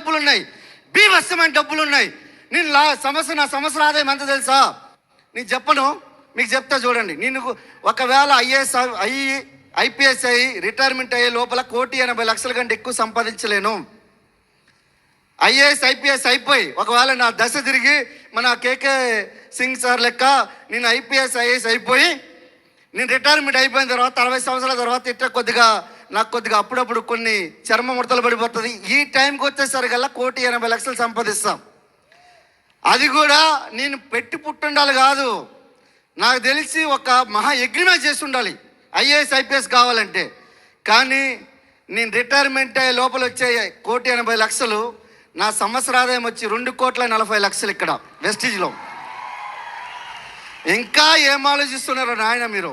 డబ్బులు ఉన్నాయి, బీభత్సమైన డబ్బులు ఉన్నాయి. నేను నా సంవత్సర ఆదాయం ఎంత తెలుసా? నేను చెప్పను, మీకు చెప్తా చూడండి. నేను ఒకవేళ ఐపీఎస్ అయ్యి రిటైర్మెంట్ అయ్యే లోపల 1,80,00,000 కంటే ఎక్కువ సంపాదించలేను. ఐఏఎస్ ఐపీఎస్ అయిపోయి ఒకవేళ నా దశ తిరిగి మన కేకే సింగ్ సార్ లెక్క నేను ఐపీఎస్ ఐఏఎస్ అయిపోయి నేను రిటైర్మెంట్ అయిపోయిన తర్వాత 60 సంవత్సరాల తర్వాత ఇట్లా నాకు కొద్దిగా అప్పుడప్పుడు కొన్ని చర్మ ముడతలు పడిపోతుంది. ఈ టైంకి వచ్చేసరికల్లా 1,80,00,000 సంపాదిస్తాం. అది కూడా నేను పెట్టి పుట్టుండాలి కాదు, నాకు తెలిసి ఒక మహా యజ్ఞమే చేసి ఉండాలి ఐఏఎస్ ఐపీఎస్ కావాలంటే. కానీ నేను రిటైర్మెంట్ అయ్యే లోపల వచ్చే 1,80,00,000, నా సంవత్సర ఆదాయం వచ్చి 2,40,00,000 ఇక్కడ వెస్టీజ్లో. ఇంకా ఏం ఆలోచిస్తున్నారు నాయన మీరు?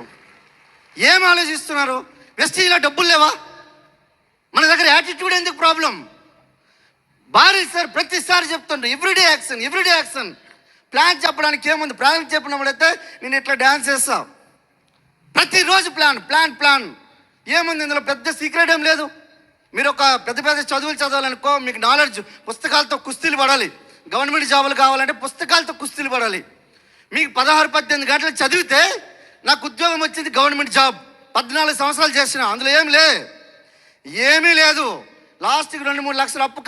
ఏం ఆలోచిస్తున్నారు? వెస్టీజ్లో డబ్బులు లేవా? మన దగ్గర యాటిట్యూడ్ ఎందుకు ప్రాబ్లం? భారీ సార్ ప్రతిసారి చెప్తుండ్రు ఎవ్రీడే యాక్షన్. ప్లాన్ చెప్పడానికి ఏముంది? ప్లాన్ చెప్పినప్పుడైతే నేను ఇట్లా డ్యాన్స్ చేస్తా. ప్రతిరోజు ప్లాన్ ఏముంది ఇందులో? పెద్ద సీక్రెట్ ఏం లేదు. మీరు ఒక పెద్ద చదువులు చదవాలనుకో, మీకు నాలెడ్జ్ పుస్తకాలతో కుస్తీలు పడాలి. గవర్నమెంట్ జాబులు కావాలంటే పుస్తకాలతో కుస్తీలు పడాలి. మీకు 16-18 గంటలు చదివితే నాకు ఉద్యోగం వచ్చింది, గవర్నమెంట్ జాబ్. 14 సంవత్సరాలు చేసిన, అందులో ఏమీ లేదు. లాస్ట్కి 2-3 లక్షలు అప్పు